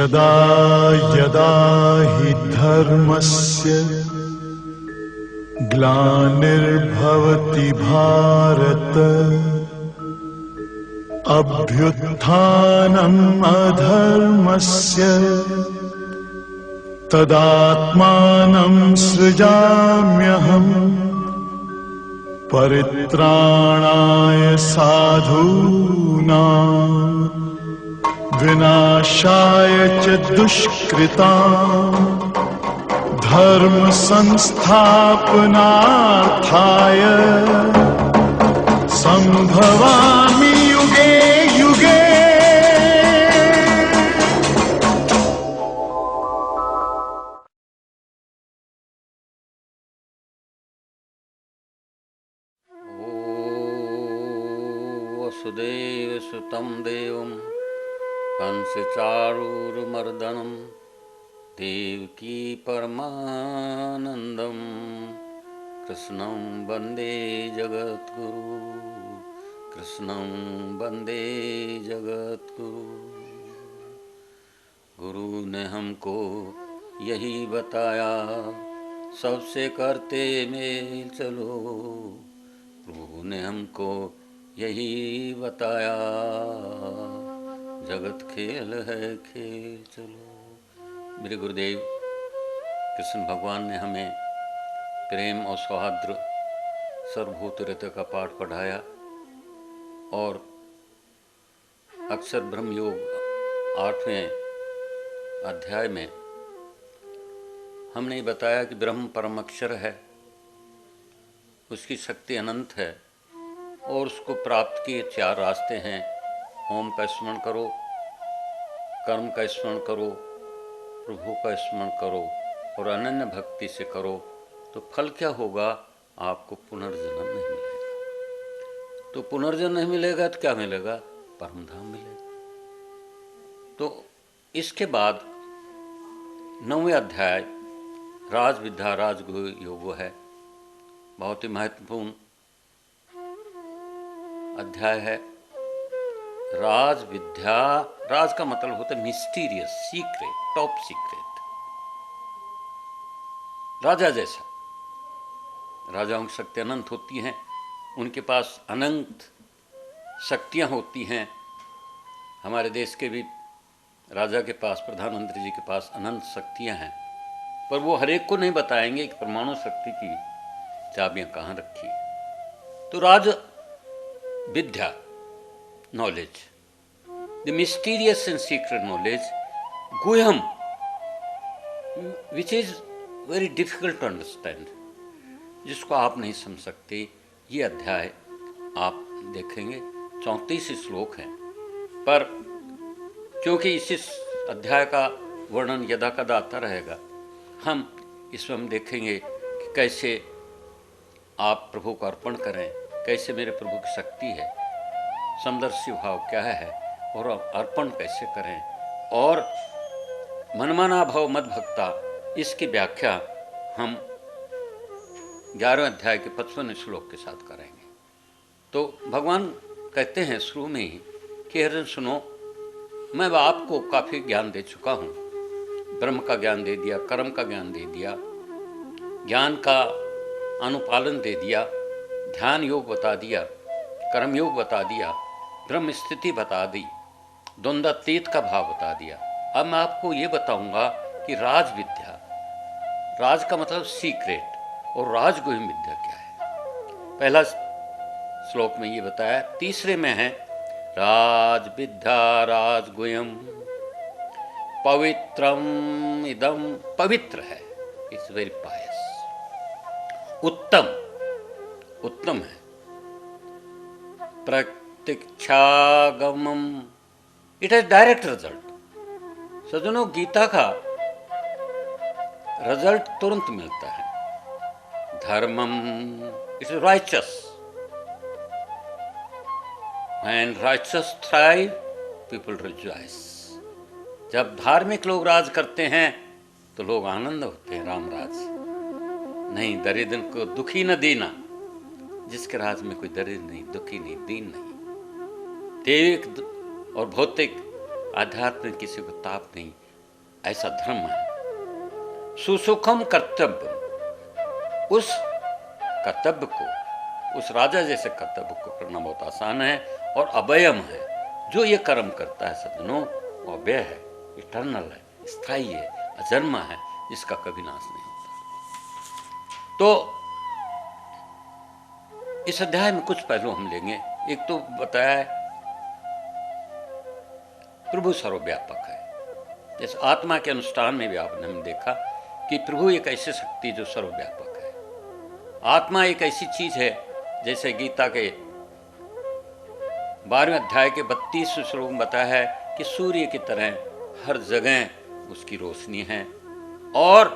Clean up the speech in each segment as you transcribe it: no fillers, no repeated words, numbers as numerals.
यदा यदा हि धर्मस्य ग्लानिर्भवति भारत अभ्युत्थानम् अधर्मस्य तदात्मानं सृजाम्यहम् परित्राणाय साधूनां विनाशाय च दुष्कृतां धर्म संस्थापनार्थाय संभवामि युगे युगे। वसुदेव सुतं देवं कंसचारूरमर्दनं देवकी परमानन्दं कृष्णं वन्दे जगद्गुरु कृष्णं वन्दे जगद्गुरु। गुरु ने हमको यही बताया सबसे करते मेल चलो। प्रभु ने हमको यही बताया जगत खेल है खेल चलो। मेरे गुरुदेव कृष्ण भगवान ने हमें प्रेम और सौहार्द सर्वभूत हृदय का पाठ पढ़ाया और अक्षर ब्रह्म योग 8वें अध्याय में हमने बताया कि ब्रह्म परम अक्षर है, उसकी शक्ति अनंत है और उसको प्राप्त के 4 रास्ते हैं। ओम का स्मरण करो, कर्म का स्मरण करो, प्रभु का स्मरण करो और अनन्य भक्ति से करो तो फल क्या होगा? आपको पुनर्जन्म नहीं मिलेगा। तो पुनर्जन्म नहीं मिलेगा तो क्या मिलेगा? परम धाम मिलेगा। तो इसके बाद 9वें अध्याय राज विद्या राजगुह योग है। बहुत ही महत्वपूर्ण अध्याय है। राज विद्या, राज का मतलब होता है मिस्टीरियस, सीक्रेट, टॉप सीक्रेट। राजा जैसा, राजाओं की शक्ति अनंत होती हैं, उनके पास अनंत शक्तियां होती हैं। हमारे देश के भी राजा के पास, प्रधानमंत्री जी के पास अनंत शक्तियां हैं, पर वो हर एक को नहीं बताएंगे कि परमाणु शक्ति की चाबियां कहाँ रखी। तो राज विद्या, knowledge, the mysterious and secret knowledge, गुह्यम, which is very difficult to understand, जिसको आप नहीं समझ सकते। ये अध्याय आप देखेंगे 34 श्लोक हैं, पर क्योंकि इस अध्याय का वर्णन यदा कदा आता रहेगा, हम इसमें हम देखेंगे कि कैसे आप प्रभु को अर्पण करें, कैसे मेरे प्रभु की शक्ति है, समदर्शी भाव क्या है और अर्पण कैसे करें, और मनमाना भाव मद भक्ता, इसकी व्याख्या हम 11वें अध्याय के 55वें श्लोक के साथ करेंगे। तो भगवान कहते हैं शुरू में ही कि अर्जुन सुनो, मैं आपको काफ़ी ज्ञान दे चुका हूँ। ब्रह्म का ज्ञान दे दिया, कर्म का ज्ञान दे दिया, ज्ञान का अनुपालन दे दिया, ध्यान योग बता दिया, कर्म योग बता दिया, ब्रह्म स्थिति बता दी, द्वंद्वातीत का भाव बता दिया। अब मैं आपको ये बताऊंगा कि राज विद्या, राज का मतलब सीक्रेट, और राजगुह्य विद्या क्या है। पहला श्लोक में ये बताया, तीसरे में है राज विद्या राजगुह्यम पवित्रम इदम, पवित्र है, इट्स वेरी पायस, उत्तम, उत्तम है, प्रत्यक्षागमम, इट हैज डायरेक्ट रिजल्ट। सज्जनों, गीता का रिजल्ट तुरंत मिलता है। धर्मम, it is righteous, when righteous thrive people rejoice. जब धार्मिक लोग राज करते हैं तो लोग आनंद होते हैं। राम राज नहीं, दरिद्र को दुखी न देना, जिसके राज में कोई दरिद्र नहीं, दुखी नहीं, दीन नहीं, दैविक और भौतिक आध्यात्मिक किसी को ताप नहीं, ऐसा धर्म है। सुसुखम कर्तव्य, उस कर्तव्य को, उस राजा जैसे कर्तव्य को करना बहुत आसान है और अभयम है। जो ये कर्म करता है सज्जनों, वो अभय है, इटर्नल है, स्थायी है, अजन्मा है, जिसका कभी नाश नहीं होता। तो इस अध्याय में कुछ पहलू हम लेंगे। एक तो बताया है प्रभु सर्वव्यापक है। जैसे आत्मा के अनुष्ठान में भी आपने हमने देखा कि प्रभु एक ऐसी शक्ति जो सर्वव्यापक है। आत्मा एक ऐसी चीज है, जैसे गीता के 12वें अध्याय के 32वें श्लोक में बताया है कि सूर्य की तरह हर जगह उसकी रोशनी है और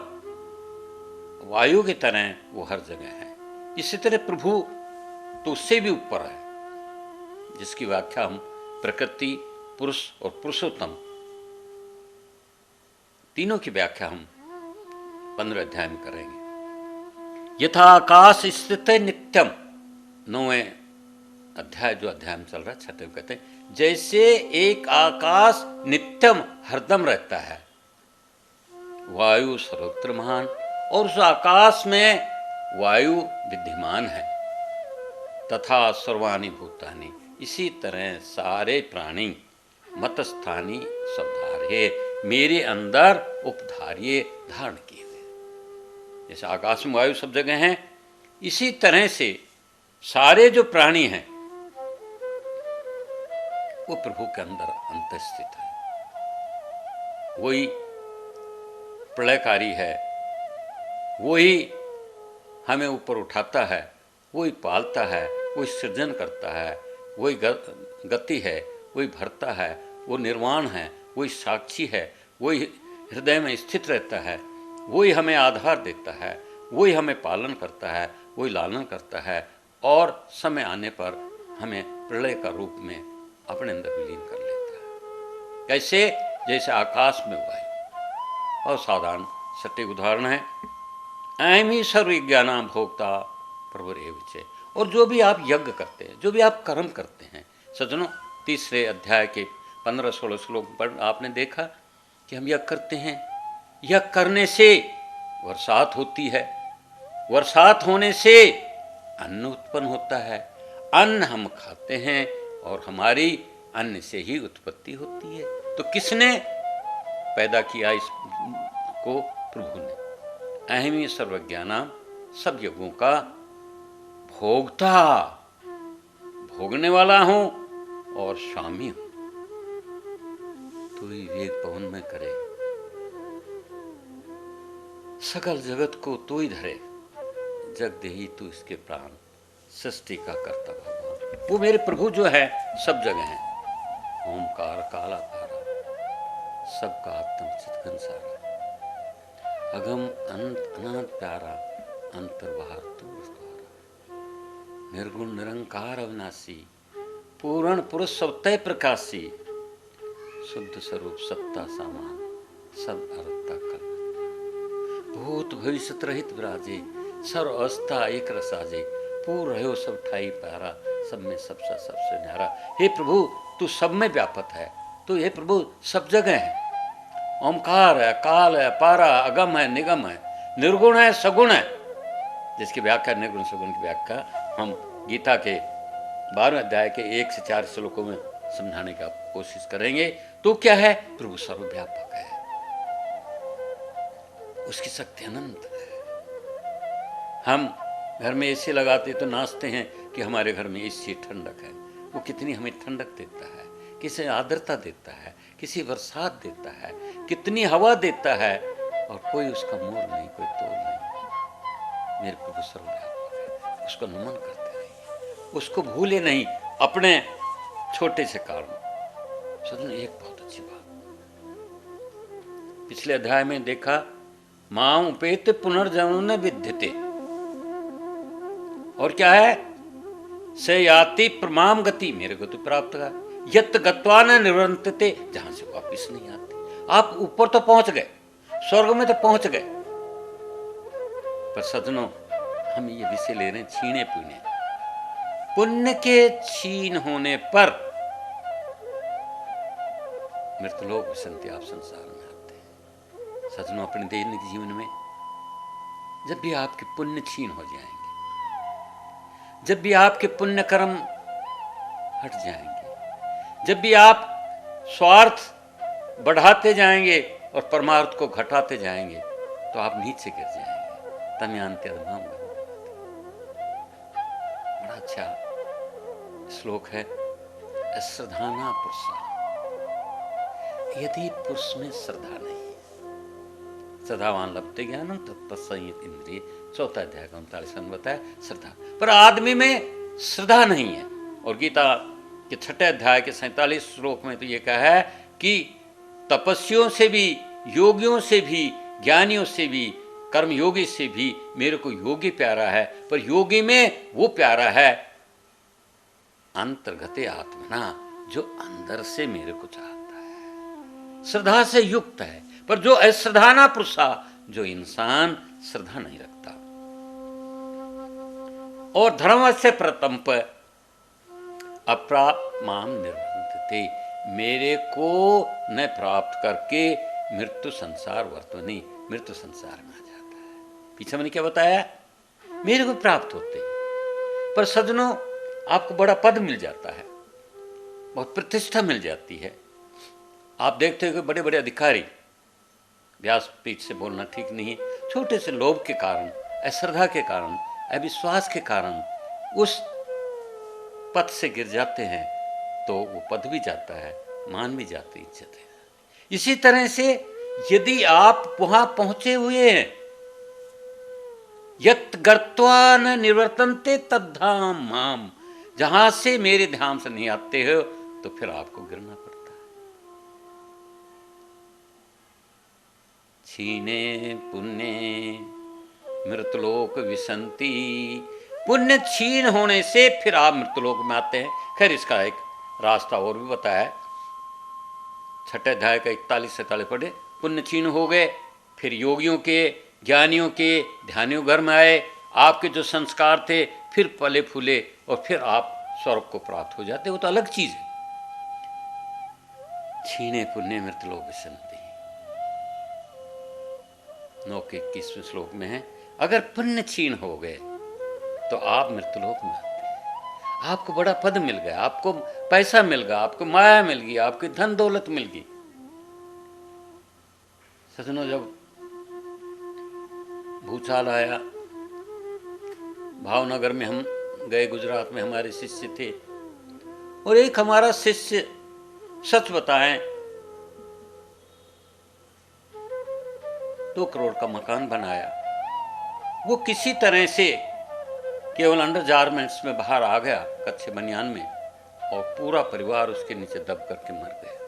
वायु की तरह वो हर जगह है। इसी तरह प्रभु तो उससे भी ऊपर है, जिसकी व्याख्या हम प्रकृति, पुरुष और पुरुषोत्तम तीनों की व्याख्या हम 15वें अध्याय में करेंगे। यथा आकाश स्थित नित्यम, 9वें अध्याय जो अध्याय में चल रहा है, 6वें में कहते हैं जैसे एक आकाश नित्यम हरदम रहता है, वायु सर्वत्र महान, और उस आकाश में वायु विद्यमान है, तथा सर्वाणि भूतानि, इसी तरह सारे प्राणी मतस्थानी सबधार्य, मेरे अंदर उपधार्य धारण किए हुए। जैसे आकाश में वायु सब जगह हैं, इसी तरह से सारे जो प्राणी हैं वो प्रभु के अंदर अंतस्थित है। वही प्रलयकारी है, वही हमें ऊपर उठाता है, वही पालता है, वही सृजन करता है, वही गति है, वही भरता है, वो निर्वाण है, वही साक्षी है, वही हृदय में स्थित रहता है, वही हमें आधार देता है, वही हमें पालन करता है, वही लालन करता है और समय आने पर हमें प्रलय का रूप में अपने अंदर विलीन कर लेता है। कैसे? जैसे आकाश में वायु। और साधारण सटीक उदाहरण है, अहम ही सर्वज्ञानां भोक्ता प्रभुरेव च। और जो भी आप यज्ञ करते हैं, जो भी आप कर्म करते हैं सज्जनों, 3 अध्याय के 15-16 श्लोक पर आपने देखा कि हम यज्ञ करते हैं, यज्ञ करने से वर्षात होती है, वर्षात होने से अन्न उत्पन्न होता है, अन्न हम खाते हैं और हमारी अन्न से ही उत्पत्ति होती है। तो किसने पैदा किया इसको? प्रभु ने। अहम सर्वज्ञानां, सब यज्ञों का भोक्ता, भोगने वाला हूं और स्वामी हूं। तू ही वेग पवन में करे, सकल जगत को तू ही धरे, जग देही तू इसके प्राण, सृष्टि का कर्ता भगवान। वो मेरे प्रभु जो है सब जगह है। ओमकार काला तारा, सबका आत्म चितघन सारा, अगम अनंत अनंत प्यारा, अंतर बाहर तू द्वारा, निर्गुण निरंकार अविनाशी, पूर्ण पुरुष सत्य प्रकाशी, शुद्ध स्वरूप सत्ता सामान, सब अरता कल, भूत भविष्य रहित विराजे, सर्व अवस्था एक रसाजे, पूर्ण रहो सब ठाई प्यारा, सब में सबसे न्यारा। हे प्रभु तू सब में व्यापक है, तो हे प्रभु सब जगह है। ओमकार है, काल है, पारा, अगम है, निगम है, निर्गुण है, सगुण है, जिसकी व्याख्या निर्गुण सगुण की व्याख्या हम गीता के 12वें अध्याय के 1 से 4 श्लोकों में समझाने की कोशिश करेंगे। तो क्या है? प्रभु सर्वव्यापक है, उसकी शक्ति अनंत है। हम घर में एसी लगाते तो नाचते हैं कि हमारे घर में एसी ठंडक है। वो कितनी हमें ठंडक देता है, किसी आर्द्रता देता है, किसी बरसात देता है, कितनी हवा देता है, और कोई उसका मोल नहीं, कोई तोल नहीं। मेरे प्रभु सर्वव्यापक है, उसको नमन करते रहिए, उसको भूले नहीं अपने छोटे से कारण। सुन, एक बहुत अच्छी बात पिछले अध्याय में देखा, मां उपेत पुनर्जन्म न विद्यते, और क्या है? से याति प्रमाम गति, मेरे को तो प्राप्त का यत गत्वा न निवृत्तते, जहां से वापिस नहीं आते। आप ऊपर तो पहुंच गए, स्वर्ग में तो पहुंच गए, पर सज्जनों हम ये विषय ले रहे हैं छीने पीने। पुण्य के छीन होने पर मृतलोक विसंति आप संसार में आते हैं। सज्जनों, अपने दैनिक जीवन में जब भी आपके पुण्य क्षीण हो जाएंगे, जब भी आपके पुण्य कर्म हट जाएंगे, जब भी आप स्वार्थ बढ़ाते जाएंगे और परमार्थ को घटाते जाएंगे, तो आप नीचे गिर जाएंगे। तमयांते अधमाम। बड़ा अच्छा श्लोक है। श्रद्धाना पुरुषा, यदि पुरुष में श्रद्धा नहीं, श्रद्धावान लभते ज्ञानम तत्संयत इंद्रिय, 4 अध्याय का 39 बताया श्रद्धा। पर आदमी में श्रद्धा नहीं है। और गीता के 6 अध्याय के 47 श्लोक में तो ये कहा है कि तपस्वियों से भी, योगियों से भी, ज्ञानियों से भी, कर्मयोगी से भी मेरे को योगी प्यारा है। पर योगी में वो प्यारा है अंतर्गते आत्मना, जो अंदर से मेरे को चाहता है, श्रद्धा से युक्त है। पर जो अश्रद्धाना पुरुषा, जो इंसान श्रद्धा नहीं रखता और धर्म से प्रतंप अप्राप्त माम निर्वंतते, मेरे को न प्राप्त करके मृत्यु संसार वर्तनी, मृत्यु संसार में आ जाता है। पीछे मैंने क्या बताया, मेरे को प्राप्त होते, पर सज्जनों आपको बड़ा पद मिल जाता है, बहुत प्रतिष्ठा मिल जाती है। आप देखते हो कि बड़े बड़े अधिकारी, व्यासपीठ से बोलना ठीक नहीं, छोटे से लोभ के कारण, अश्रद्धा के कारण, अविश्वास के कारण उस पद से गिर जाते हैं, तो वो पद भी जाता है, मान भी जाती, इज्जत है। इसी तरह से यदि आप वहां पहुंचे हुए हैं, यत गर्त्वा न निवर्तन्ते तद्धाम माम, जहां से मेरे ध्यान से नहीं आते हो, तो फिर आपको गिरना पड़ता है। छीने पुण्य मृतलोक विसंति, पुण्य छीन होने से फिर आप मृतलोक में आते हैं। खैर इसका एक रास्ता और भी बताया, 6 अध्याय का 41-47 पढ़े। पुण्य छीन हो गए, फिर योगियों के, ज्ञानियों के, ध्यानियों घर में आए, आपके जो संस्कार थे फिर पले फूले और फिर आप स्वर्ग को प्राप्त हो जाते, वो तो अलग चीज है। छीने पुण्य मृतलोक विसंति, 9 के 21वें श्लोक में है, अगर पुण्य छीन हो गए तो आप मृतलोक में आते हैं। आपको बड़ा पद मिल गया, आपको पैसा मिल गया, आपको माया मिल गई, आपकी धन दौलत मिल गई। सज्जनों, जब भूचाल आया, भावनगर में हम गए, गुजरात में हमारे शिष्य थे, और एक हमारा शिष्य, सच बताएं, 2 करोड़ का मकान बनाया। वो किसी तरह से केवल अंडर गारमेंट्स में बाहर आ गया, कच्चे बनियान में, और पूरा परिवार उसके नीचे दब करके मर गया।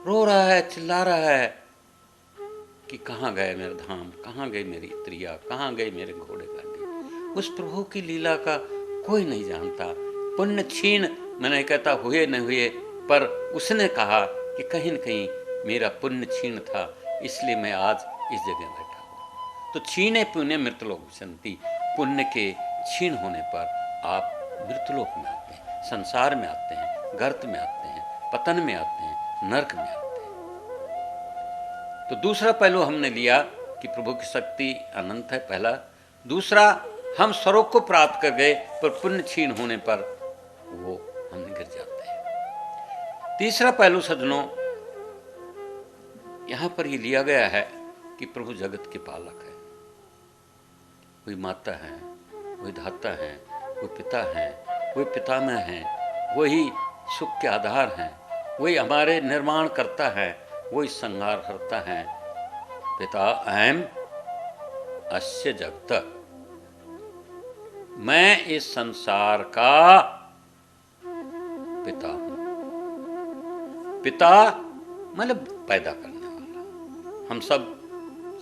रो रहा है, चिल्ला रहा है कि कहाँ गए मेरे धाम, कहाँ गई मेरी स्त्रियाँ, कहाँ गए मेरे घोड़े गाड़ी। उस प्रभु की लीला का कोई नहीं जानता। पुण्य छीन, मैंने कहता हुए न हुए, पर उसने कहा कि कहीं न कहीं मेरा पुण्य छीन था, इसलिए मैं आज इस जगह बैठा हूँ। तो छीने पुण्य मृतलोक विसंति, पुण्य के छीन होने पर आप मृतलोक में आते हैं, संसार में आते हैं, गर्त में आते हैं, पतन में आते हैं, नरक में आते हैं। तो दूसरा पहलू हमने लिया कि प्रभु की शक्ति अनंत है, पहला। दूसरा, हम स्वर्ग को प्राप्त कर गए, पर पुण्य छीन होने पर वो हमने गिर जाते हैं। तीसरा पहलू सज्जनों, यहां पर ये लिया गया है कि प्रभु जगत के पालक है। वही माता है, वही धाता है, वो पिता है, वही पितामह है, वही सुख के आधार हैं, वही हमारे निर्माण करता है, वही संहार करता है। पिता अहम अस्य जगत, मैं इस संसार का पिता हूं। पिता मतलब पैदा करने वाला। हम सब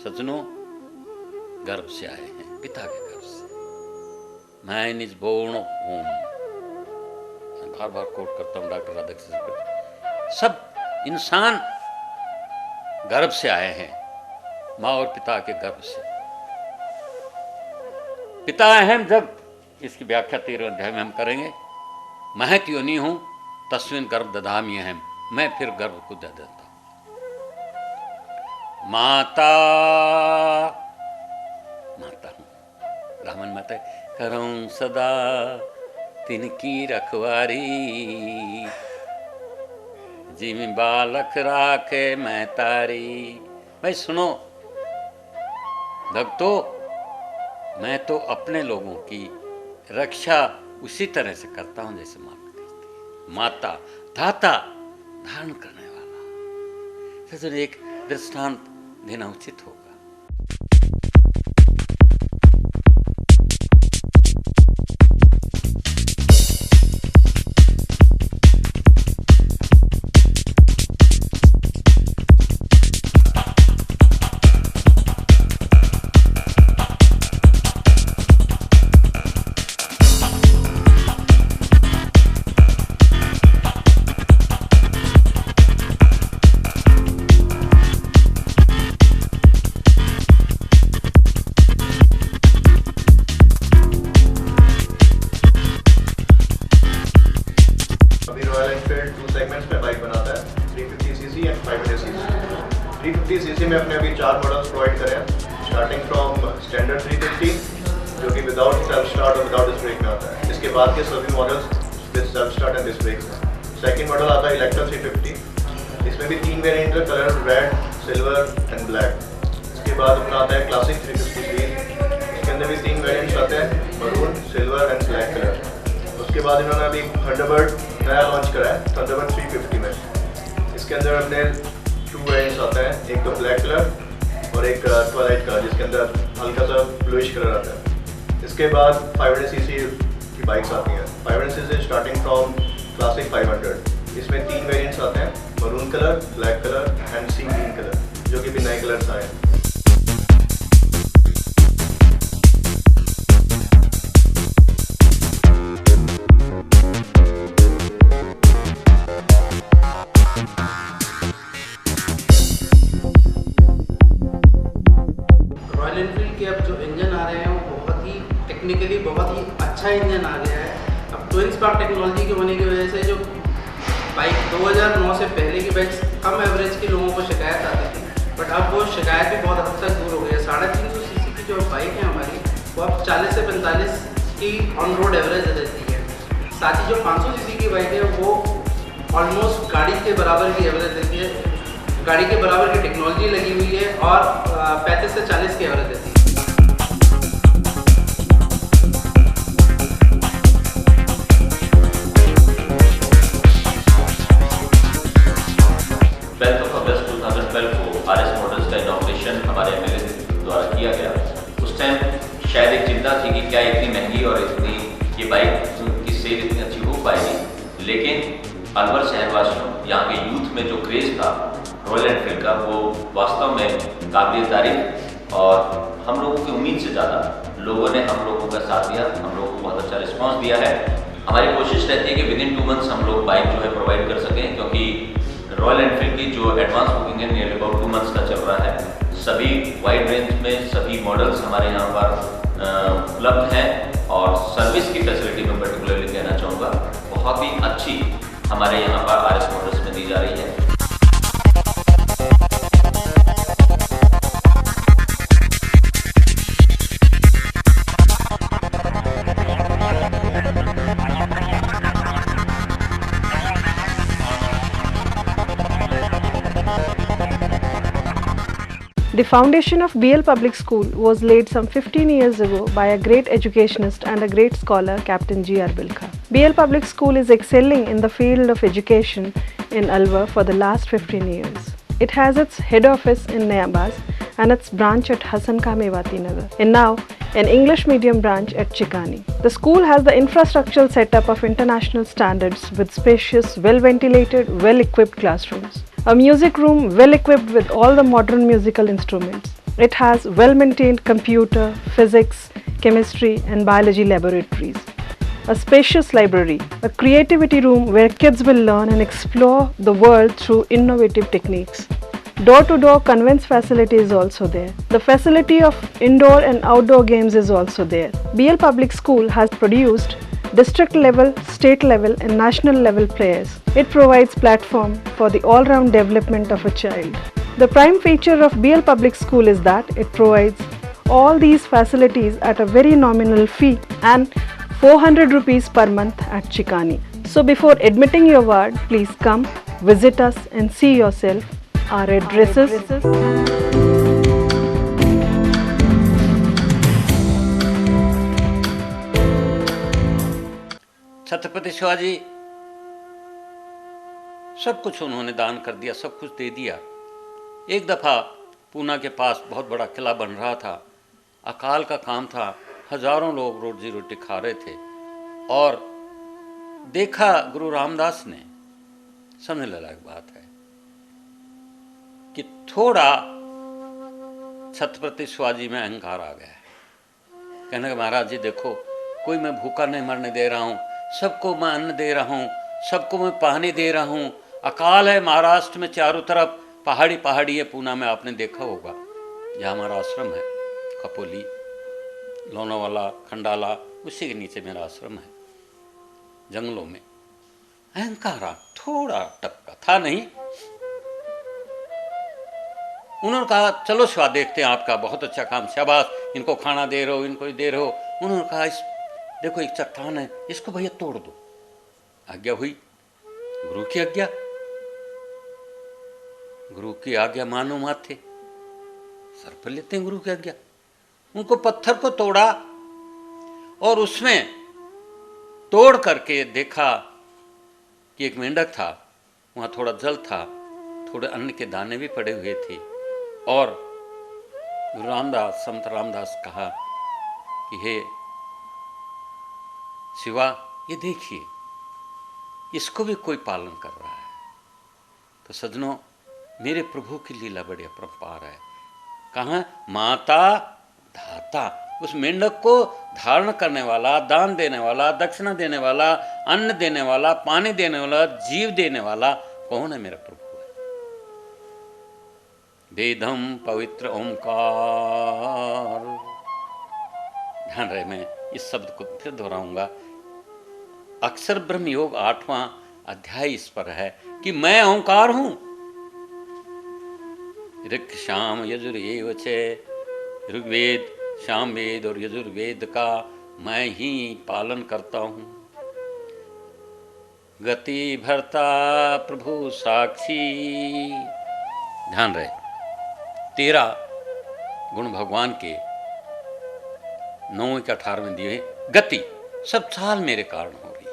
सज्जनों गर्भ से आए हैं, पिता के गर्भ से। Man is born of home, मैं बार बार कोट करता हूं डॉक्टर राधाकृष्ण। सब इंसान गर्भ से आए हैं, माँ और पिता के गर्भ से। पिता अहम, जब इसकी व्याख्या 13वें अध्याय में हम करेंगे। महत योनि हूं, तस्मिन गर्भ दधामि अहम, मैं फिर गर्भ को दे देता हूं। माता माता हूँ, रामन माता करूँ सदा तिनकी रखवारी, जिमी बालक राखे मैं तारी। भाई सुनो भक्तों, मैं तो अपने लोगों की रक्षा उसी तरह से करता हूँ जैसे माँ करती है। माता धाता धारण करने वाला, तो एक दृष्टांत देना उचित होगा। सीसी में अपने अभी 4 मॉडल्स प्रोवाइड करें हैं, स्टार्टिंग फ्रॉम स्टैंडर्ड 350 जो कि विदाउट सेल्फ स्टार्ट और विदाउट डिस्क ब्रेक में आता है। इसके बाद के सभी models with self start and disc brake हैं। सेकंड मॉडल आता है इलेक्ट्रा 350, इसमें भी 3 वेरिएंट है, colour red, silver and black. इसके बाद अपना आता है क्लासिक 350 सीरीज, इसके अंदर भी 3 वेरिएंट्स आते हैं, maroon, silver and black colour. उसके बाद इन्होंने अभी थंडरबर्ड नया लॉन्च करा है, थंडरबर्ड 350 में। इसके अंदर अपने 2 वेरिएंट्स आता है, एक तो ब्लैक कलर और एक ट्वाइलाइट कलर, जिसके अंदर हल्का सा ब्लूइश कलर आता है। इसके बाद 500 सीसी की बाइक्स आती हैं। 500 सीसी स्टार्टिंग फ्रॉम क्लासिक 500, इसमें 3 वेरिएंट्स आते हैं, maroon colour, black colour and sea green colour, जो कि भी नए कलर्स आए हैं। रॉयल एनफील्ड के अब जो इंजन आ रहे हैं वो बहुत ही टेक्निकली बहुत ही अच्छा इंजन आ गया है। अब ट्विन स्पार्क टेक्नोलॉजी के होने की वजह से जो बाइक 2009 से पहले की बाइक्स कम एवरेज के लोगों को शिकायत आती थी, बट अब वो शिकायत भी बहुत हद तक दूर हो गई है। 350 सीसी की जो बाइक है हमारी, वो अब 40 से 45 की ऑन रोड एवरेज देती है। साथ ही जो 500 सीसी की बाइक है वो ऑलमोस्ट गाड़ी के बराबर की एवरेज देती है, गाड़ी के बराबर की टेक्नोलॉजी लगी हुई है और 35 से 40 की एवरेज देती है। अगस्त 2012 को RS मोटर्स का इनॉग्रेशन हमारे MLA द्वारा किया गया। उस टाइम शायद एक चिंता थी कि क्या इतनी महंगी और इतनी ये बाइक की सेल इतनी अच्छी हो पाएगी, लेकिन अलवर शहरवासियों, यहाँ के यूथ में जो क्रेज़ था रॉयल एनफील्ड का, वो वास्तव में काबिल तारीफ, और हम लोगों की उम्मीद से ज़्यादा लोगों ने हम लोगों का साथ दिया, हम लोगों को बहुत अच्छा रिस्पांस दिया है। हमारी कोशिश रहती है कि विदिन 2 मंथ्स हम लोग बाइक जो है प्रोवाइड कर सकें, क्योंकि रॉयल एनफील्ड की जो एडवांस बुकिंग है नियर अबाउट 2 मंथ्स का चल रहा है। सभी वाइड रेंज में सभी मॉडल्स हमारे यहाँ पर उपलब्ध हैं, और सर्विस की फैसिलिटी में पर्टिकुलरली कहना चाहूँगा बहुत ही अच्छी हमारे यहाँ पर RS मोटर्स में दी जा रही है। The foundation of BL Public School was laid some 15 years ago by a great educationist and a great scholar, Captain G.R. Bilkha. BL Public School is excelling in the field of education in Alwar for the last 15 years. It has its head office in Nayabaz and its branch at Hasan Khan Mewati Nagar, and now an English medium branch at Chikani. The school has the infrastructural setup of international standards with spacious, well-ventilated, well-equipped classrooms. A music room well equipped with all the modern musical instruments. It has well-maintained computer, physics, chemistry and biology laboratories. A spacious library, a creativity room where kids will learn and explore the world through innovative techniques. Door-to-door conveyance facility is also there. The facility of indoor and outdoor games is also there. BL Public School has produced district level, state level and national level players. It provides platform for the all-round development of a child. The prime feature of BL Public School is that it provides all these facilities at a very nominal fee and 400 rupees per month at Chikani. So before admitting your ward, please come, visit us and see yourself. Our addresses. Chhatrapati Shivaji सब कुछ उन्होंने दान कर दिया, सब कुछ दे दिया। एक दफ़ा पूना के पास बहुत बड़ा किला बन रहा था, अकाल का काम था, हजारों लोग रोजी रोटी खा रहे थे और देखा गुरु रामदास ने, समझने लायक बात है कि थोड़ा छत्रपति शिवाजी में अहंकार आ गया है। कहने का महाराज जी देखो, कोई मैं भूखा नहीं मरने दे रहा हूँ, सबको मैं अन्न दे रहा हूँ, सबको मैं पानी दे रहा हूँ। अकाल है महाराष्ट्र में, चारों तरफ पहाड़ी पहाड़ी है। पूना में आपने देखा होगा, जहाँ हमारा आश्रम है, कपोली, लोनावाला, खंडाला, उसी के नीचे मेरा आश्रम है, जंगलों में। अहंकार थोड़ा टपका था नहीं। उन्होंने कहा चलो शिवा देखते हैं आपका बहुत अच्छा काम, शाबाश, इनको खाना दे रहे हो, इनको दे रहे हो। उन्होंने कहा इस देखो एक चट्टान है, इसको भैया तोड़ दो। आज्ञा हुई, गुरु की आज्ञा, गुरु की आज्ञा मानो माथे, सर पर लेते हैं गुरु की आज्ञा। उनको पत्थर को तोड़ा और उसमें तोड़ करके देखा कि एक मेंढक था, वहाँ थोड़ा जल था, थोड़े अन्न के दाने भी पड़े हुए थे। और गुरु रामदास, संत रामदास कहा कि हे शिवा, ये देखिए, इसको भी कोई पालन कर रहा है। तो सज्जनों, मेरे प्रभु की लीला बड़ी अपरंपार है। कहाँ? माता धाता, उस मेंढक को धारण करने वाला, दान देने वाला, दक्षिणा देने वाला, अन्न देने वाला, पानी देने वाला, जीव देने वाला कौन है? मेरा प्रभु है। वेदम पवित्र ओंकार। ध्यान रहे, मैं इस शब्द को फिर दोहराऊंगा। अक्षर ब्रह्म योग 8वां अध्याय इस पर है कि मैं ओंकार हूं। ऋक् शाम यजुर्वेद चे, ऋग्वेद, सामवेद और यजुर्वेद का मैं ही पालन करता हूं। गति भरता प्रभु साक्षी। ध्यान रहे, 13 गुण भगवान के 9वें के 18वें दिए। गति सब साल मेरे कारण हो रही है,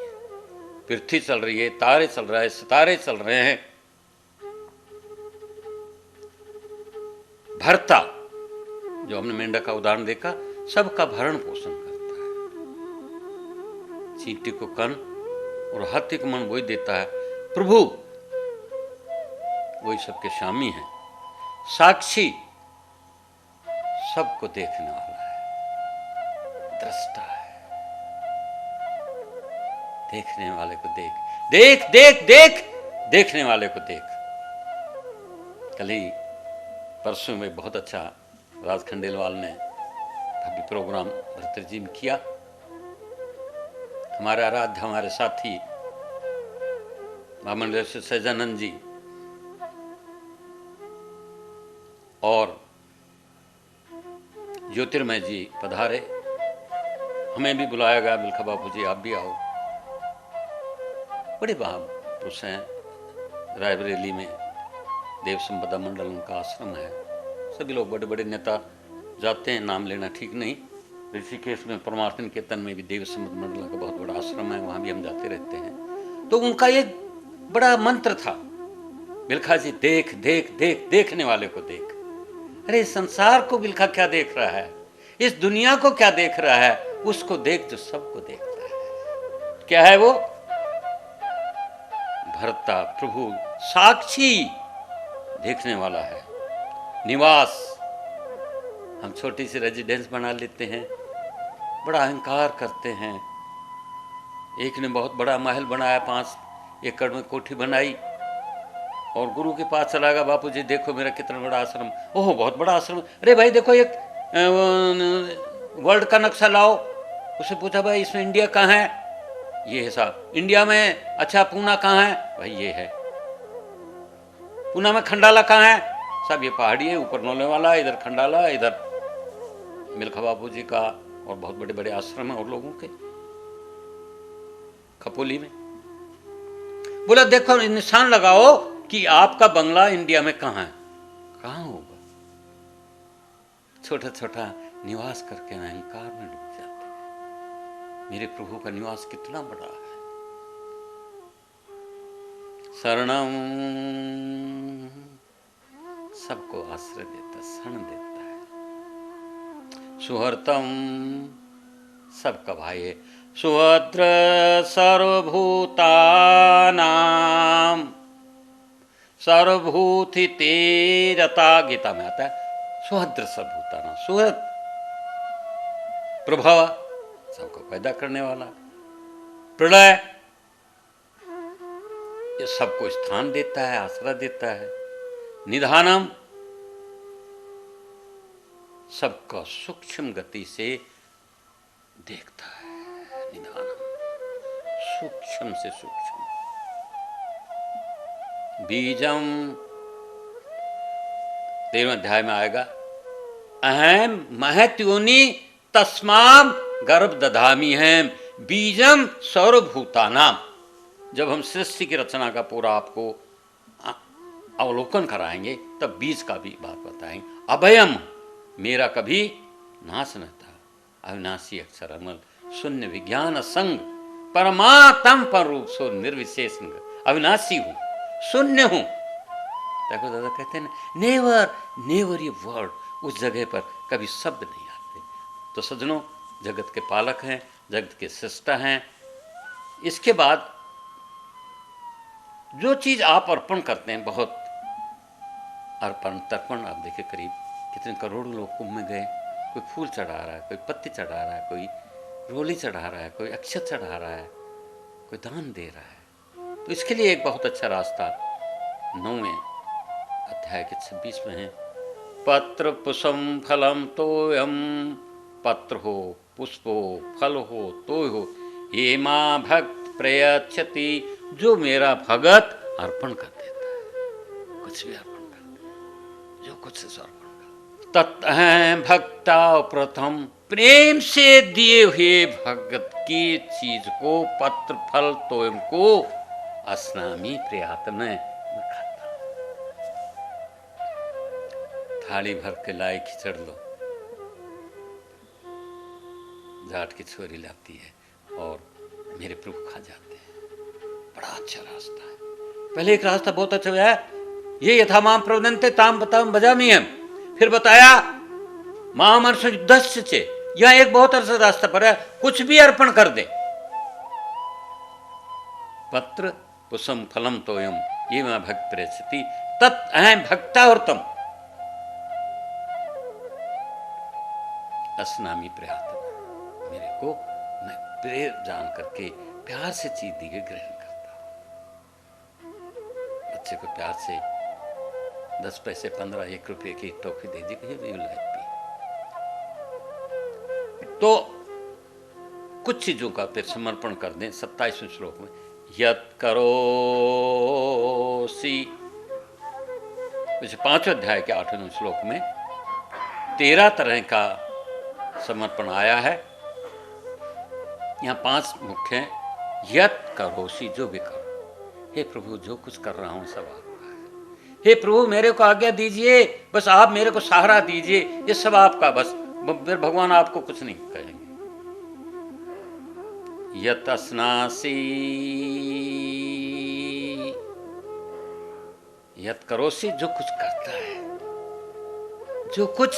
पृथ्वी चल रही है, तारे चल रहे हैं, सितारे चल रहे हैं। भरता, जो हमने मेंढक का उदाहरण देखा, सबका भरण पोषण करता है। चींटी को कन और हाथी को मन वही देता है। प्रभु वही सबके स्वामी है। साक्षी, सबको देखने वाला है, दृष्टा है। देखने वाले को देख, देख देख देख, देखने वाले को देख। कल ही परसों में बहुत अच्छा राज खंडेलवाल ने अभी प्रोग्राम भरतर जी में किया। हमारे आराध्य, हमारे साथी महामंडल से सैजानंद जी और ज्योतिर्मय जी पधारे। हमें भी बुलाया गया, बिलखा बापू जी आप भी आओ। बड़े महापुरुष हैं। रायबरेली में देव संपदा मंडल उनका आश्रम है। सभी लोग बड़े बड़े नेता जाते हैं, नाम लेना ठीक नहीं। ऋषिकेश में परमार्थ निकेतन में भी देव संपदा मंडल का बहुत बड़ा आश्रम है, वहाँ भी हम जाते रहते हैं। तो उनका एक बड़ा मंत्र था, बिलखा जी देख देख देख, देखने वाले को देख। अरे संसार को बिलखा क्या देख रहा है, इस दुनिया को क्या देख रहा है, उसको देख जो सबको देखता है। क्या है वो? भरता प्रभु साक्षी, देखने वाला है। निवास, हम छोटी सी रेजिडेंस बना लेते हैं, बड़ा अहंकार करते हैं। एक ने बहुत बड़ा महल बनाया, 5 एकड़ में कोठी बनाई और गुरु के पास चला गया, बापू जी देखो मेरा कितना बड़ा आश्रम। ओह बहुत बड़ा आश्रम। अरे भाई देखो एक वर्ल्ड का नक्शा लाओ। उसे पूछा भाई इसमें इंडिया कहाँ है? ये है साहब। इंडिया में? अच्छा पूना कहाँ है? भाई ये है। पूना में खंडाला कहाँ है? साहब ये पहाड़ी है, ऊपर नौले वाला, इधर खंडाला, इधर मिल्खा बाबू जी का और बहुत बड़े बड़े आश्रम है और लोगों के खपोली में। बोला देखो निशान लगाओ कि आपका बंगला इंडिया में कहाँ है। कहाँ होगा? छोटा छोटा निवास करके अहंकार में डूब जाते हैं। मेरे प्रभु का निवास कितना बड़ा है। शरणम, सबको आश्रय देता, शरण देता है। सुहृतम, सबका भाई है। सुभद्र सर्वभूतानां सर्वभूतिते रता, गीता में आता है सुहद्र सर्वभूतानां। सुहृद प्रभव, सबको पैदा करने वाला। प्रलय, ये सबको स्थान देता है, आश्रय देता है। निधानम, सबका सूक्ष्म गति से देखता है। निधानम, सूक्ष्म से सूक्ष्म। बीजम, 13वें अध्याय में आएगा, अहम महत्योनि तस्माम गर्भ दधामी हैं बीजम सर्वभूतानाम। जब हम सृष्टि की रचना का पूरा आपको अवलोकन कराएंगे तब बीज का भी बात बताएंगे। अभयम, मेरा कभी नाश न था। अविनाशी अक्षर अमल, शून्य विज्ञान संग, परमात्म पर रूप सो निर्विशेष। अविनाशी हूं, शून्य हूं। देखो दादा कहते हैं ना, नेवर नेवर, ये वर्ड उस जगह पर कभी शब्द नहीं आते। तो सज्जनों, जगत के पालक हैं, जगत के सृष्टा हैं। इसके बाद जो चीज आप अर्पण करते हैं, बहुत अर्पण तर्पण, आप देखिए करीब कितने करोड़ों लोग कुंभ में गए। कोई फूल चढ़ा रहा है, कोई पत्ती चढ़ा रहा है, कोई रोली चढ़ा रहा है, कोई अक्षत चढ़ा रहा है, कोई दान दे रहा है। तो इसके लिए एक बहुत अच्छा रास्ता 9वें अध्याय के 26 में है। पत्र पुष्पम फलम तोयम, पत्र हो, पुष्प हो, फल हो, तो हो, ये माँ भक्त प्रयच्छति, जो मेरा भगत अर्पण कर देता है। कुछ भी अर्पण कर दे, जो कुछ से अर्पण कर। तत् भक्ता प्रथम, प्रेम से दिए हुए भगत की चीज को, पत्र फल तोयम को अस्नामी प्रयातन में खाता। थाली भर के लाई खिचड़ लो, जाट की छोरी लाती है और मेरे प्रभु खा जाते हैं। बड़ा अच्छा रास्ता है। पहले एक रास्ता बहुत अच्छा है, ये यथा माम प्रवदन्ते ताम बताम बजामी है। फिर बताया महामर्ष युद्धस्य चे, यह एक बहुत अच्छा रास्ता पर है, कुछ भी अर्पण कर दे। पत्र पुष्पम फलम तोयम ये मैं भक्त प्रयच्छति, तत् अहं भक्तावर्तम अस्नामी प्रयातम। मेरे को मैं प्रेम जान करके प्यार से चीज दी गई ग्रहण करता हूं। बच्चे को प्यार से 10 पैसे 15 1 रुपए की टॉफी दे दी गई, तो कुछ चीजों का फिर समर्पण कर दें। 27वें श्लोक में यत् करोसि, 5वें अध्याय के 8वें श्लोक में 13 तरह का समर्पण आया है। यहाँ 5 मुख्य हैं। यत् करोसि, जो भी करो। हे प्रभु, जो कुछ कर रहा हूं सब आपका है। हे प्रभु, मेरे को आज्ञा दीजिए, बस आप मेरे को सहारा दीजिए, ये सब आपका। बस फिर भगवान आपको कुछ नहीं कहेंगे। यत् अस्नासि, यत् करोसि, जो कुछ करता है, जो कुछ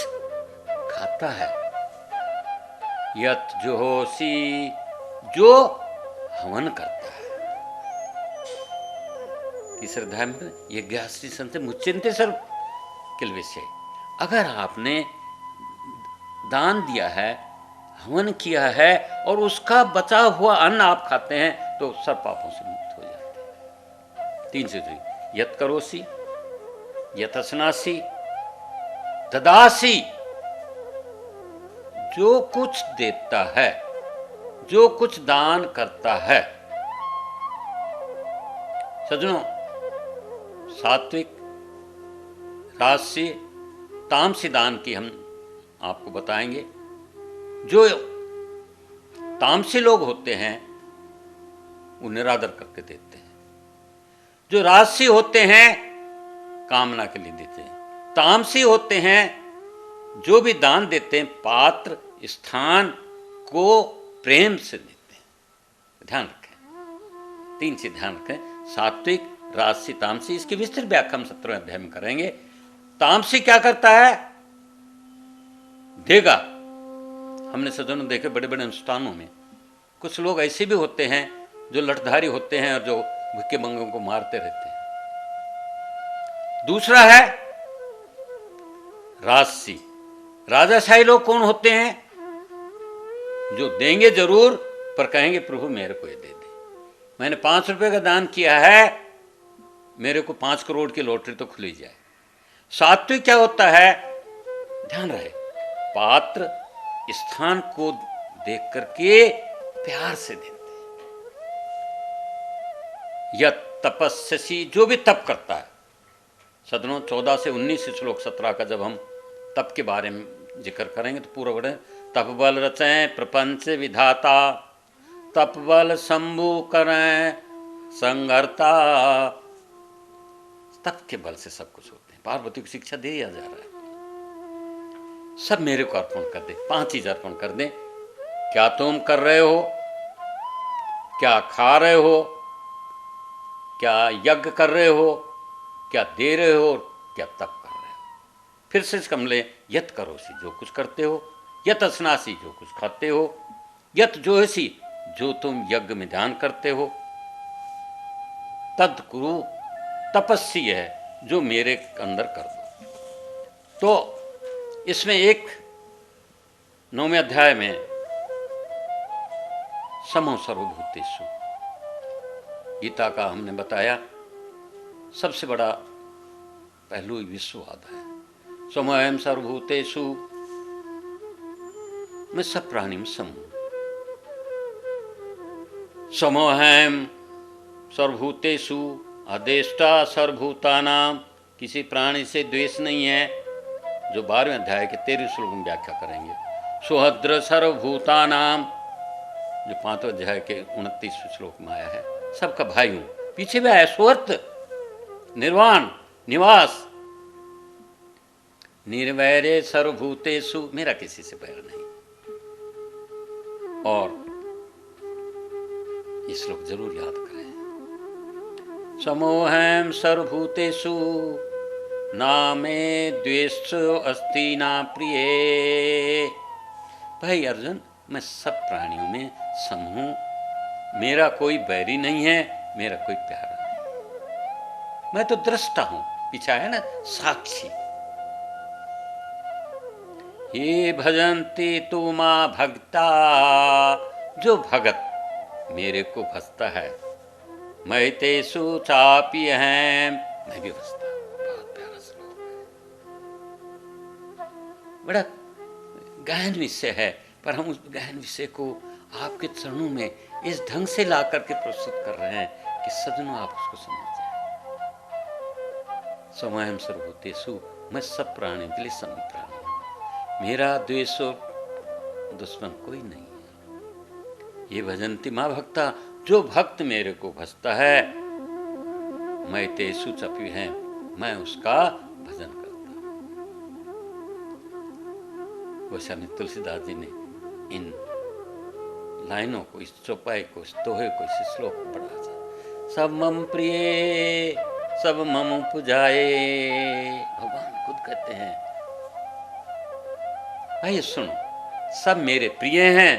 खाता है। यत् जुहोसि, जो हवन करता है। तीसरे अध्याय में यज्ञास्ति संते मुच्यन्ते सर्व किल्बिषे। अगर आपने दान दिया है, हवन किया है और उसका बचा हुआ अन्न आप खाते हैं तो सब पापों से मुक्त हो जाते हैं। 3 चीजें, यत् करोसि, यत् अस्नासि, ददासि, जो कुछ देता है, जो कुछ दान करता है। सज्जनों, सात्विक, राजसी तामसी दान की हम आपको बताएंगे। जो तामसी लोग होते हैं वो निरादर करके देते हैं, जो राजसी होते हैं कामना के लिए देते हैं, तामसी होते हैं जो भी दान देते हैं पात्र स्थान को प्रेम से देते हैं। ध्यान रखें, 3 चीज ध्यान रखें, सात्विक, राजसी, तामसी। इसकी विस्तृत व्याख्या हम 17वें अध्याय में करेंगे। तामसी क्या करता है? देगा। हमने सदनों देखे बड़े बड़े अनुष्ठानों में कुछ लोग ऐसे भी होते हैं जो लठधारी होते हैं और जो भूखे बंगों को मारते रहते हैं। दूसरा है राजसी। राजाशाही लोग कौन होते हैं? जो देंगे जरूर पर कहेंगे प्रभु मेरे को ये दे दे, मैंने 5 रुपए का दान किया है, मेरे को 5 करोड़ की लॉटरी तो खुली जाए। सात्विक क्या होता है? ध्यान रहे, पात्र स्थान को देख करके प्यार से देते। या तपस्वी, जो भी तप करता है। सदनों 14 से 19 श्लोक 17 का जब हम तप के बारे में जिक्र करेंगे तो पूरा बड़े तप बल रचें प्रपंच विधाता, तप बल शंभु करें संगरता। तप के बल से सब कुछ होते हैं। पार्वती को शिक्षा दिया जा रहा है, सब मेरे को अर्पण कर दे। 5 चीज अर्पण कर दे। क्या तुम कर रहे हो, क्या खा रहे हो, क्या यज्ञ कर रहे हो, क्या दे रहे हो, क्या तप कर रहे हो। फिर से कमले यत करोसी, जो कुछ करते हो, यत असनासी, जो कुछ खाते हो, यत जोहसी, जो तुम यज्ञ में ध्यान करते हो, तद कुरु, तपस्वी है जो मेरे अंदर कर दो। तो इसमें एक 9वें अध्याय में समो सर्वभूतेषु, गीता का हमने बताया सबसे बड़ा पहलू विश्ववाद है। समोहम सर्वभूतेषु, मैं सब प्राणी में सम हूं। समोहम सर्वभूतेषु अदेष्टा सर्वभूतानाम, किसी प्राणी से द्वेष नहीं है, जो 12वें अध्याय के 13 श्लोक में व्याख्या करेंगे। सुहद्र सर्वभूतानाम, जो 5वें अध्याय के 29 श्लोक में आया है, सबका भाई हूं। पीछे भी आया सुहृत, निर्वाण, निवास, निर्वैरे सर्वभूतेषु, मेरा किसी से बैर नहीं। और ये श्लोक जरूर याद करें। समोहम सर्वभूतेषु नामे द्वेष अस्ति ना प्रिय। भाई अर्जुन, मैं सब प्राणियों में सम हूं, मेरा कोई बैरी नहीं है, मेरा कोई प्यारा नहीं। मैं तो दृष्टा हूं, पीछे है ना साक्षी। ये भजन्ति तु मां भक्ता, जो भगत मेरे को भजता है, मैं तेषु चापि अहम्, मैं भी भजता हूं। बहुत प्यारा श्लोक है, बड़ा गहन विषय है, पर हम उस गहन विषय को आपके चरणों में इस ढंग से ला करके प्रस्तुत कर रहे हैं कि सजनों आप उसको समझ जाए। समोहम सर्वभूतेषु, मैं सब प्राणियों के लिए सम प्राणी हूं, मेरा द्वेष और दुश्मन कोई नहीं है। ये भजन्ति मां भक्ता, जो भक्त मेरे को भजता है, मैं तेषु चापि है, मैं उसका भजन करता हूं। गोस्वामी तुलसीदास जी ने इन लाइनों को, इस चौपाई को, इस दोहे को, इस श्लोक को पढ़ा था। सब मम प्रिय सब मम पुजाए, भगवान खुद कहते हैं। आइए सुनो, सब मेरे प्रिय हैं,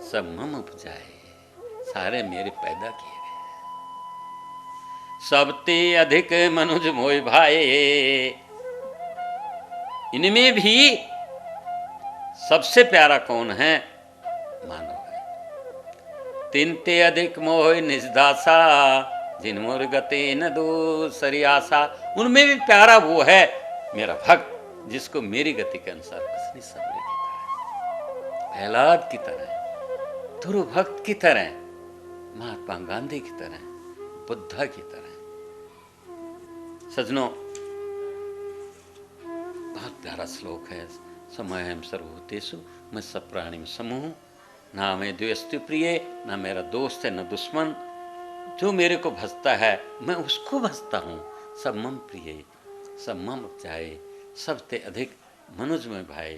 सब मम पुजाए, सारे मेरे पैदा किए गए। सबते अधिक मनुज मोय भाए, इनमें भी सबसे प्यारा कौन है? मानव है। तिनते अधिक मोह निजदासा, जिन मोर गते न दो सरी आशा, उनमें भी प्यारा वो है मेरा भक्त, जिसको मेरी गति के अनुसार कसनी सबरे की तरह, प्रहलाद की तरह, ध्रुव भक्त की तरह, महात्मा गांधी की तरह, बुद्धा की तरह। सजनों, बहुत प्यारा श्लोक है। समयम सर्वभूतेषु मैं सब प्राणी में समूह, ना मैं द्वेष्टि प्रिय, ना मेरा दोस्त है न दुश्मन। जो मेरे को भजता है मैं उसको भजता हूँ। सब मम प्रिय सब मम जाए, सबते अधिक मनुज में भाए।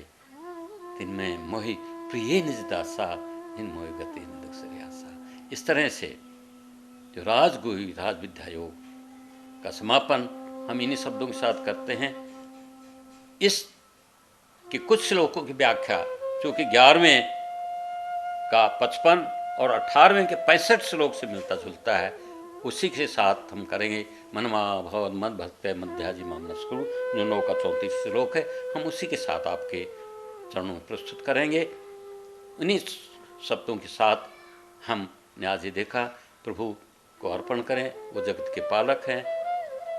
तिनमें मोहि प्रिय निज दासा, इन मोहि गति न दुख आशा। इस तरह से जो राजगुही राज विद्या योग का समापन हम इन्हीं शब्दों के साथ करते हैं। इस कि कुछ श्लोकों की व्याख्या जो कि 11वें का 55 और 18वें के 65 श्लोक से मिलता जुलता है, उसी के साथ हम करेंगे। मनमा भव मद भक्त मध्याजी मामनस्कुरु, जो 9 का 34 श्लोक है, हम उसी के साथ आपके चरणों में प्रस्तुत करेंगे। उन्हीं शब्दों के साथ हमने आज ये देखा, प्रभु को अर्पण करें, वो जगत के पालक हैं।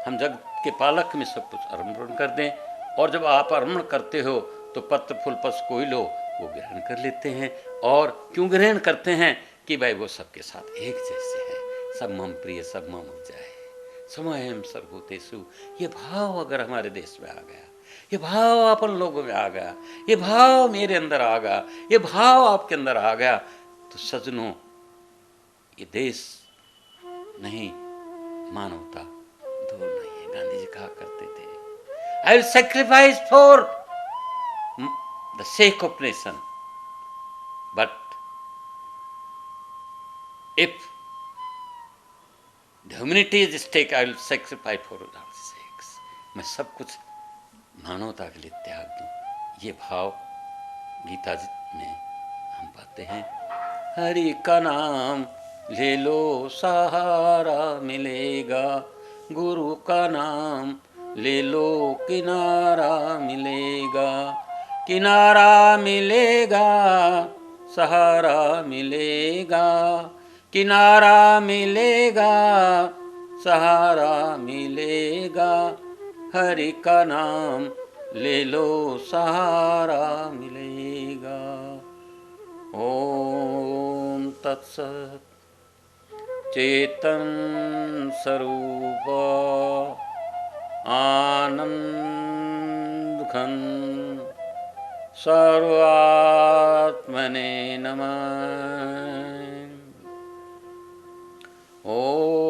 हम जगत के पालक में सब कुछ अर्पण कर दें, और जब आप अर्पण करते हो तो पत्र फूल पस कोई लो वो ग्रहण कर लेते हैं। और क्यों ग्रहण करते हैं कि भाई वो सबके साथ एक जैसे हैं। सब मम प्रिय सब मम जाए, समयम सर्वभूतेषु। ये भाव अगर हमारे देश में आ गया, ये भाव अपन लोगों में आ गया, ये भाव मेरे अंदर आ गया, ये भाव आपके अंदर आ गया, तो सजनों ये देश नहीं, मानवता दूर नहीं है। गांधी जी कहा करते थे, I will sacrifice for the sake of nation, but if the humanity is stake, I will sacrifice for the sex. मैं सब कुछ मानवता के लिए त्याग दूं। ये भाव गीता जी में हम पाते हैं। हरि का नाम ले लो सहारा मिलेगा, गुरु का नाम ले लो किनारा मिलेगा। किनारा मिलेगा सहारा मिलेगा, किनारा मिलेगा सहारा मिलेगा। हरि का नाम ले लो सहारा मिलेगा। ओम तत्सत। चेतन स्वरूप आनंद घन सर्वात्मने नमः। ओम